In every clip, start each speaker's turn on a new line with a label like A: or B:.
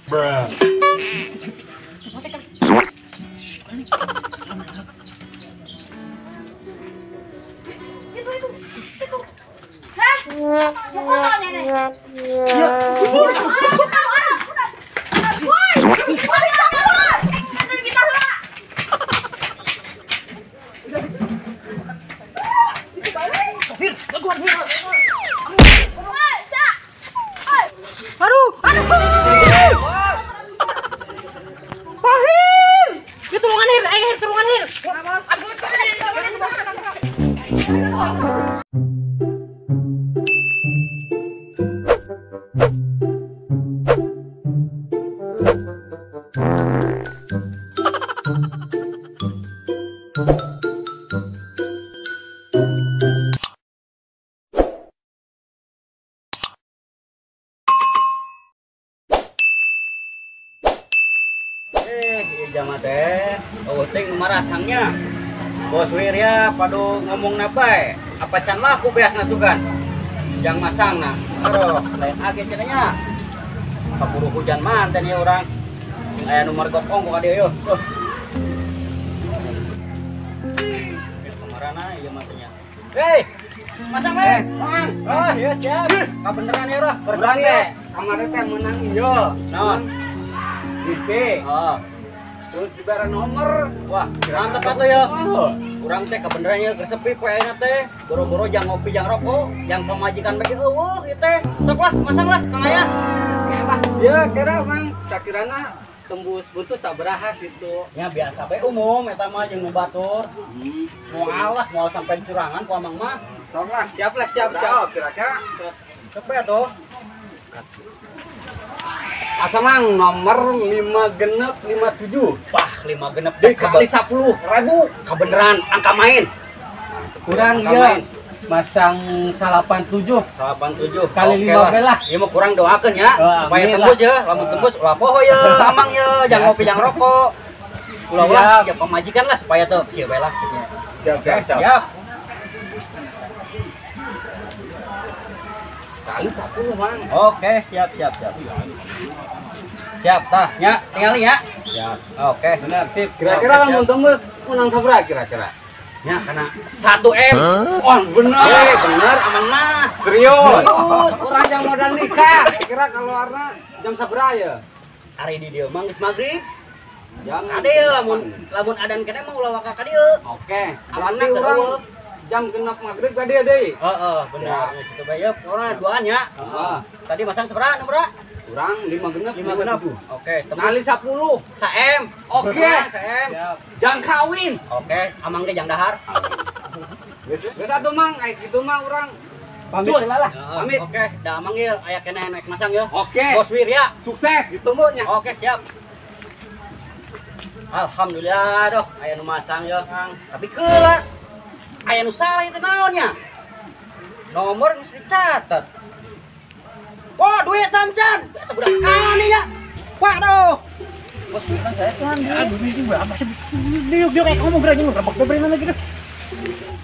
A: Bruh.
B: Itu. Hah? Mau foto nenek? Ya.
C: Aduh, Pahir! Itu tulungan Hir, Hir, tulungan Hir.
D: Jama teh, ting nomor rasangnya. Bos Wirya padu ngomong nabai, apa can laku beas nasukan. Yang masang na, aduh, lain age cenanya. Kapuru hujan manten ya orang. Sing aya nomor gokong kok ade yo. Tuh. Kemarana ieu matenya. Hei, masang we. Oh, ya siap. Kabeneran ya urang. Bersang ya.
E: Kamarnya teh menang
D: Yo, naon?
E: Gede.
D: Oh.
E: Terus dibara nomor.
D: Wah, mantep atuh ya. Urang teh kebeneran ya kesepi poe ayeuna teh. Boro-boro jang ngopi jang rokok, jang pamajikan bagi eueuh ieu teh. Sok lah, masang lah Kang Aya.
E: Kelah. Ya, kira mang sakirana tembus buntus sabaraha gitu.
D: Ya biasa bae umum eta mah jeung nu batur. Moal lah, moal sampai curangan ku amang mah.
E: Sok lah, siap. Kira-kira
D: Cepet atuh.
E: asa mang nomor 5 genep 57.
D: Wah, 5 genep
E: Dikali 10.000.
D: Kebeneran angka main.
E: Kurang
D: Angka
E: ya.
D: main.
E: Masang 87.
D: 87
E: Kali 15.
D: Ieu mah kurang doakeun ya supaya
E: amin
D: tembus ya. Lamun tembus ulah poho ya, amang ya, jangan ngopi jangan rokok. Ulah lah, ya pemajikan lah supaya tuh kieu bae lah. Siap.
E: Kali 10 mang.
D: Oke, siap. Siap tah, nya tingali ya. Siap. Oke.
E: Benar, sip. Kira-kira lamun tembus menang sabaraha kira-kira?
D: Ya karena 1M.
E: Wah, bener.
D: Bener aman mah.
E: Serius. Orang yang modal nikah. Kira keluarna jam sabaraha ya?
D: Ari di dieu mah geus magrib.
E: Jam
D: Adeu lamun adan keneh mah ulah waka ka dieu.
E: Oke.
D: Amanna
E: Berarti orang
D: kedua.
E: jam genap maghrib ka dia deui.
D: Heeh, bener. Kitu bae ya. Orang duaan ya.
E: Heeh.
D: Tadi masang sabaraha nomor?
E: Kurang 5 genep
D: 5 genep.
E: 57.
D: Oke,
E: Kali 10.
D: Saem.
E: Oke.
D: Saem.
E: Jang kawin.
D: Oke, amang ge jang dahar.
E: Geus atuh mang, aya kitu mah urang pamit
D: Cus.
E: heula lah.
D: Heeh,
E: Pamit.
D: Oke, da amang ge aya keneh naik masang ya.
E: Oke.
D: Bos Wirya.
E: Sukses ditunggu nya.
D: Oke, siap. Alhamdulillah doh, aya nu masang ya, Kang. Tapi keula aya nu salah itu naonnya? Nomor geus dicatet. Wah, duit tancan. Eta budak kawan nih ya. Waduh. Bos kan saya kan.
C: Ya, duit sih berapa sih? Dia kayak kamu gerak jeung rebek beberin lagi gitu.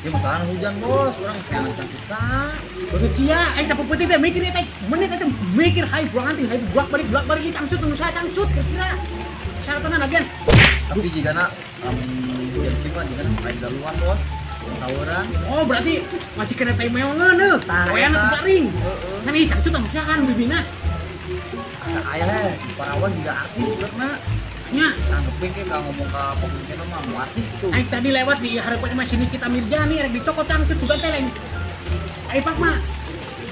F: Ya masalah hujan bos, orang kayak cantik sa.
C: Betul sia, sapu putih teh mikir teh menit teh mikir hai buang anting, hai bolak balik cangcut tunggu saya cangcut kira-kira. Syaratan lagian.
F: Tapi jika nak hujan sifat jika nak main dari luar bos, tawuran.
C: Oh, berarti masih kena temeongan deh. Kayak anak garing. Kan ini cangcut sama kan bibina.
F: Asa ayah parawan juga artis buat nak.
C: Nya,
F: Sanggepin ke kalau ngomong ke pemimpin mah mau artis itu.
C: aing tadi lewat di harapan masih Nikita Mirjani rek dicokot cangcut juga teh lain. Aing pak mah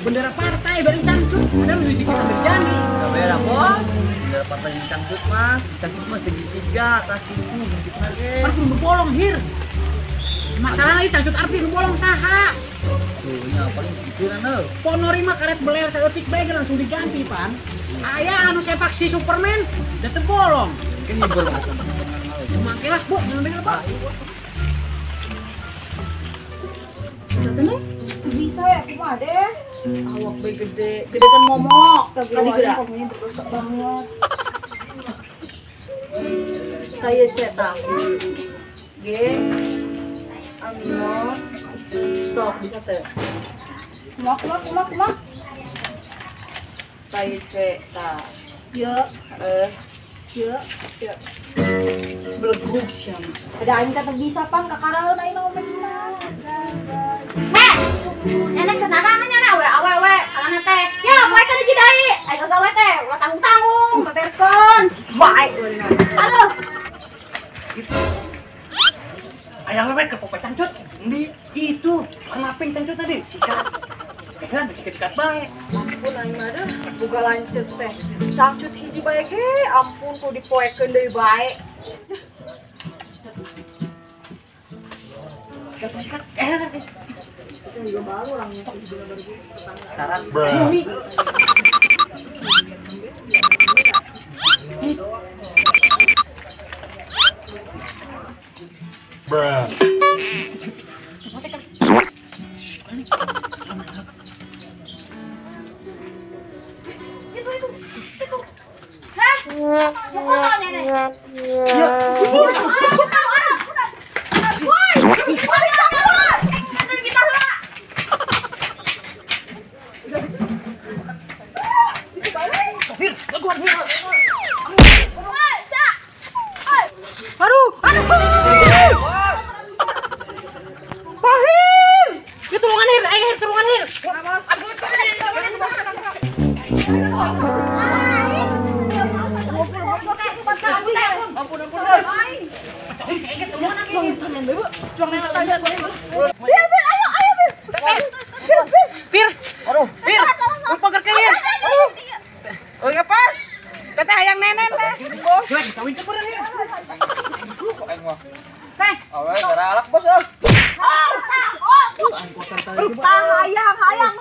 C: bendera partai bareng cangcut, padahal di Nikita Mirjani.
F: Gak beda bos. Udah partai yang cangcut mah segitiga, atas tipu, gitu lagi.
C: Kan kudu berbolong hir. Masalah lagi cangcut arti nu bolong saha.
F: Tuh, nya paling pikiran lo.
C: Ponori mah karet belel saeutik bae langsung diganti pan. Aya anu sepak si Superman, da teu bolong.
F: Mungkin libur langsung dengan lo.
C: Semangke lah, Bu, yang bener, Pak.
B: Bisa tuh nih? Bisa ya, cuma deh.
C: Awak bae gede, gede kan momok. Tadi gerak.
B: Kamunya berdosa banget.
C: Saya cetak.
B: Guys, amino.
C: Sok bisa teh.
B: Mak.
C: Saya cetak.
B: Ya. Ya. Ya. Belegug siya. Ada aing kata bisa pang kakaraeun aing mah bener. Heh. Enak kenarannya na we awewe kana teh. Ya, poe kana jidai. Aing gawe teh, ulah tanggung-tanggung, baterkeun. Bae. Aduh.
C: Ayah lewe ke popet cangcut. Di itu kenaping cangcut tadi sikat. Kan sikat bae.
B: Ampun aing mah deh, boga lanceuk teh. Cangcut hiji bae ge, ampun ku dipoekeun deui bae.
C: Sikat.
B: Itu juga baru orang yang bener-bener
C: Syarat.
B: ini.
A: Bruh.
B: Itu. Hah? Mau foto nenek. Ya.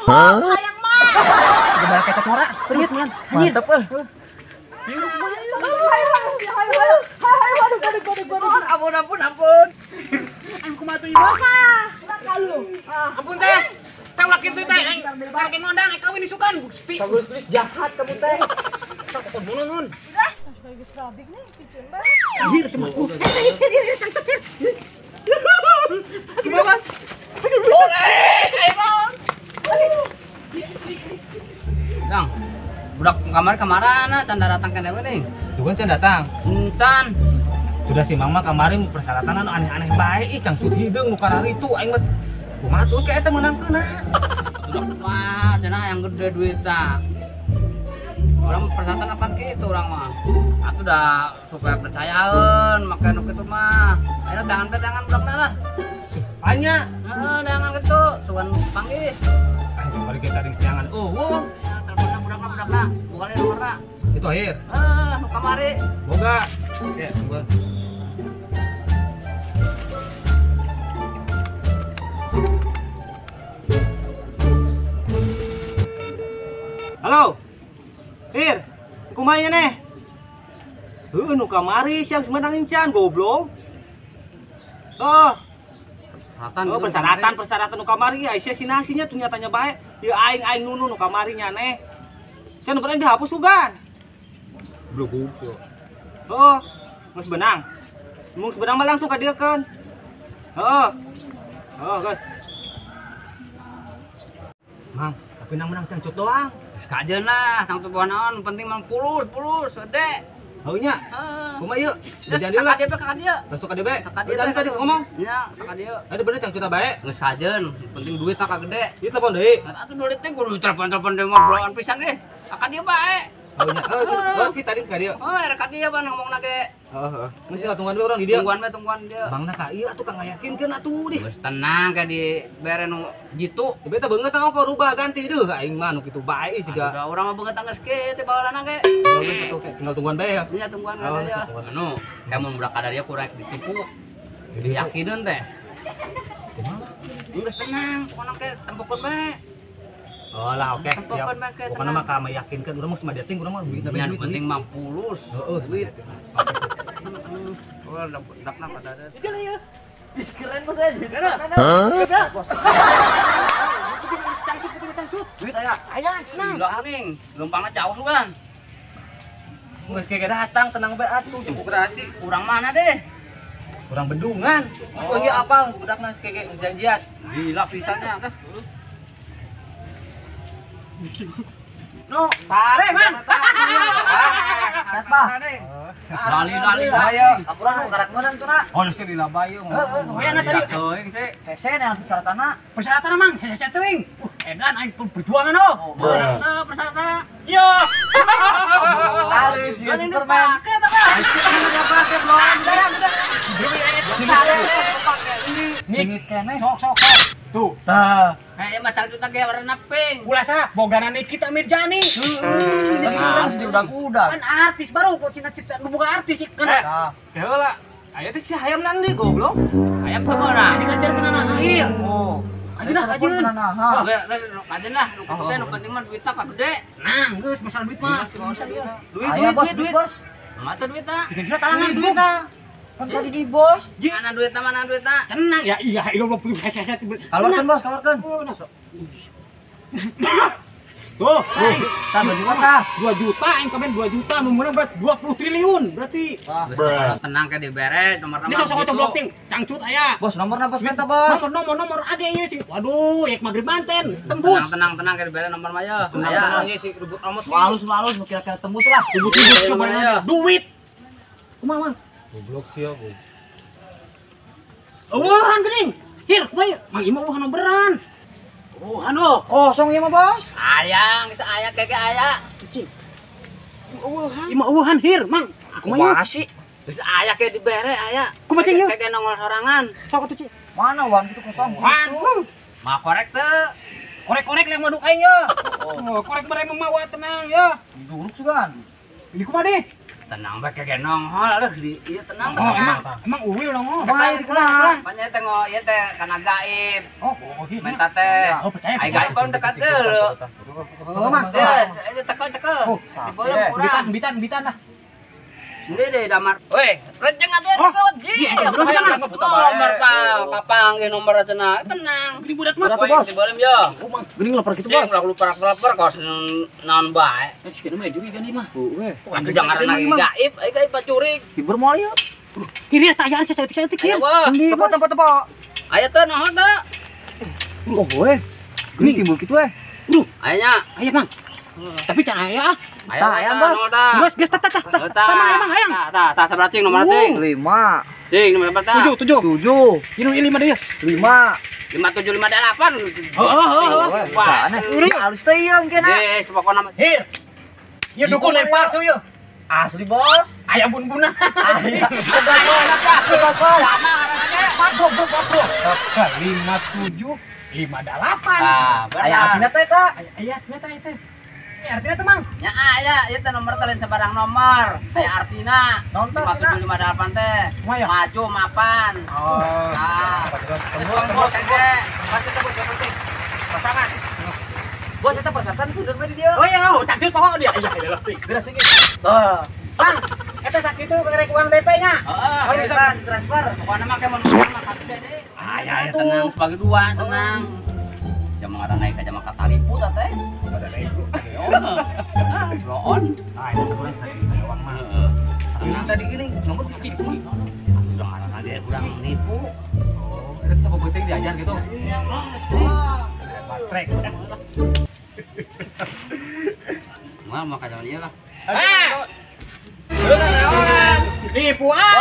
B: Hayang mah.
C: Gebar kecap norak. Serius man. Mantap
E: Ampun.
C: Aku mah tuh ibu.
B: Ampun
C: teh. Tahu laki itu teh. Laki ngondang kawin isukan Gusti.
E: Bagus jahat kamu teh.
C: Sok nun.
E: Gimana? Dang, budak kamar kemana? Can datang ke dewe nih.
F: Sugan can datang.
E: Can.
F: Sudah si Mama kemarin persyaratan anu aneh-aneh bae ih cang sud hideung nu karari itu aing mah kumaha tuh kayak eta menangkeuna.
E: Budak mah cenah yang gede duit tah. Orang persyaratan apa gitu orang mah. Aku udah supaya percayaeun make nu kitu mah. Ayo tangan budakna lah.
F: Banyak.
E: Heeh, tangan kitu sugan panggil.
F: Aing kemarin kita tadi siangan.
E: Ya, teleponna budakna. Bukan nomorna.
F: Itu akhir.
E: Nu kamari.
F: Boga. Ya, boga. Halo. Hir, kumaha neh? Heuh nu kamari siang semenang encan goblok. Oh, persyaratan nu kamari aya si nasinya tuh nyatanya bae. Ieu aing nunu nu kamari nya neh. Saya nu pernah dihapus sugan. Bloguk. Oh, geus benang. Mung sebenang mah langsung ka dieu kan. Heeh. Oh, guys. Mang, tapi nang menang cangcut doang.
E: Kajeun lah, tangtu buah naon, penting mah pulus, gede.
F: Heunya.
E: Heeh.
F: Kumaha ieu?
E: Terus
F: Jadi lah.
E: kakak dia.
F: Langsung ka dieu bae.
E: Kakak dia.
F: Udah tadi ngomong.
E: Nya, kakak dia.
F: Ada bener cangcut bae.
E: Geus kajeun, penting duit kakak gede.
F: Ieu telepon deui.
E: Atuh duit teh kudu telepon dia mah bloan pisan deh. Kakak dia bae.
F: Heunya. Oh, si tadi ka dieu.
E: Oh, kakak dia ban ngomongna ge.
F: Heeh. Geus tungguan we urang di dieu.
E: Tungguan dia.
F: Bangna ka ieu atuh kang ngayakinkeun atuh di.
E: Geus tenang ka di bere nu jitu.
F: Tapi eta beungeut tang kok rubah ganti deuh aing mah nu kitu bae siga.
E: Ada urang mah beungeut geus kieu teh baheulana ge.
F: Geus atuh tinggal tungguan bae ya.
E: Nya tungguan
F: Oh,
E: ka dia.
F: tungguan.
E: Anu, kamu budak kadaria kurang ditipu. Jadi yakinin teh. Geus tenang, pokona ke tempokeun bae.
F: Oh lah oke. Siap.
E: Tempokeun bae ke
F: Pokona mah ka meyakinkeun urang mah semadya ting urang mah duit
E: Yang penting mah pulus.
F: Heeh, duit.
E: Oh, dapna pada ada.
F: Keren bos aja. Duit aya. Aya senang.
E: Gila ning, lompangna jauh sugan.
F: Geus kege datang tenang bae atuh jemput berasi.
E: Kurang mana deh?
F: Urang bendungan. Oh ieu apal budakna kege janjian.
E: Gila pisannya teh.
F: No, tare man.
E: Dali
F: Ayo.
A: Apuran nu karak menang tuh nak.
F: Oh, sih dilabayung.
C: Pokoknya tadi
E: teuing sih.
A: Hese yang persyaratan.
C: persyaratan mang, hese teuing. Edan aing perjuangan oh.
E: Teu persyaratan.
C: Yo.
A: Harus dia
E: Paling
A: Superman.
E: dipake tah kan. Ada pakai belum.
A: Singit kene.
C: Sok. Tuh.
E: Kayak macam itu tadi warna pink.
C: Ulah sana boganan Nikita Mirjani.
A: Jadi orang di udah.
C: Kan artis baru kok cita-cita nu bukan artis sih kan.
F: Ya lah. Ayo teh si hayam nanti goblok.
E: Ayam teu meunang.
C: Dikajar kena air.
A: Oh.
C: Kajeun.
A: Nah.
E: Geus kajen lah, nu kitu teh nu penting mah duitna ka gede.
C: Nah, geus masalah duit mah.
A: Aya bos.
E: Mah teu duitna.
C: Kira talangan duit.
A: Kan tadi di bos.
E: Mana duitna?
C: Tenang ya, ilah ilah belum hese.
A: Keluarkan bos, keluarkan.
C: Tuh,
A: Tambah juga tah.
C: 2 juta yang kemarin 2 juta memenang berat 20 triliun berarti.
E: Geus tenang ke dibere nomor-nomor.
C: Ini sok blocking, cangcut aya.
A: Bos, nomornya bos minta bos.
C: Nomor aja ya sih. Waduh, yak magrib manten, tembus.
E: Tenang ke dibere nomor mah ya.
F: Tenang aja sih ribut amat.
A: Malus, kira-kira tembus lah.
C: Tembus sebenarnya duit. Kumaha, Mang?
F: Goblok sih aku.
C: Eueuhan geuning. Hir, kumaha? Mang Ima eueuhan beran. Eueuhan oh.
A: Kosong ieu mah bos.
E: Ayang, geus aya keke aya.
C: Ima eueuhan hir, Mang. Kumaha?
A: sih?
E: Geus aya ke dibere aya.
C: Kumaha cing?
E: Keke nongol sorangan.
C: Sok atuh, Ci.
A: Mana uang itu kosong?
C: Wan.
E: Mah korek teu.
C: Korek-korek yang maduk aing ya. Oh, korek bareng mah tenang ya.
A: Duruk juga.
C: Ini kumaha deh?
E: Tenang bae keke nongol leuh di ieu tenang
C: Oh,
E: tenang.
C: emang uwi ulang oh.
A: Kumaha ieu dikenal?
E: Panya teh ngo ieu teh kana gaib.
C: Oh, hir.
E: Minta teh.
C: Oh, percaya.
E: Ai gaib pun dekat geuleuh.
C: Oh, Mang.
E: Teh, tekel.
C: Oh,
E: Boleh kurang.
C: bitan lah.
E: Ini deh damar. Weh, rejeng atuh
C: Oh,
E: kawat ji.
C: iya, belum tenang.
E: Nomor kapanggih nomor cenah. Tenang.
C: Gini budak mah.
A: Berapa, Bos?
E: Boleh yo.
A: Gini lapar gitu
E: Cing,
A: bos.
E: lupa kos naon bae.
C: Sekian mah juri kan mah.
E: Kan jangan lagi gaib, ai gaib pacurig.
A: Hibur mau ya.
C: Kiri tayar saya tik
E: Ayo wah.
A: Tepat.
E: Aya teh naon teh?
A: Oh gue. Gini timbul gitu
E: Aya nya.
C: Ayo, Mang. Tapi can aya ah.
E: Aya
A: Ayam, Bos.
C: Bos, geus tah. Emang hayang.
E: Tah sabaraha cing nomor cing?
A: 5.
E: Cing nomor berapa?
C: 7.
A: 7.
C: Ini 5 deh.
A: 5.
E: 5758.
C: Oh.
A: Sana. Halus teh ieu engke na.
E: Pokona mah.
C: Hir. Ieu dukun lain palsu ieu.
A: Asli bos.
C: Aya bun-bunan. Mantap 57 58.
A: Aya artina teh Kak.
C: Aya ternyata itu. Artinya tuh, Mang.
E: Ya aya, ieu teh nomor teh lain sabarang nomor. Aya artina.
A: Naon teh, artina?
E: 5758 teh.
C: Kumaha?
E: Maju mapan.
C: Oh.
E: Nah. Tembus kege.
C: Pasti tebus penting. Pasangan.
A: Bos eta persyaratan kudu di dia.
C: Oh iya, cantik pokok dia. Iya, adalah sih. Geus ge. Bang, eta sakitu kerek uang DP-nya.
E: Heeh.
A: Oh, bisa transfer.
E: Pokona mah ke mun mah deh.
C: Aya
E: Tenang sebagai dua, tenang. Jam ngaran naik aja mah katalipu tah teh.
C: Pada ibu.
E: Loon.
C: Ah, itu teman sakit uang mah.
E: Heeh.
A: Tenang tadi gini nomor bisa
E: Udah ngaran ada kurang nipu.
A: Oh, itu sama penting diajar gitu.
C: Trek.
E: Mal mah kajaman ieu lah.
C: Nipu ah.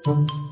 G: Thank you.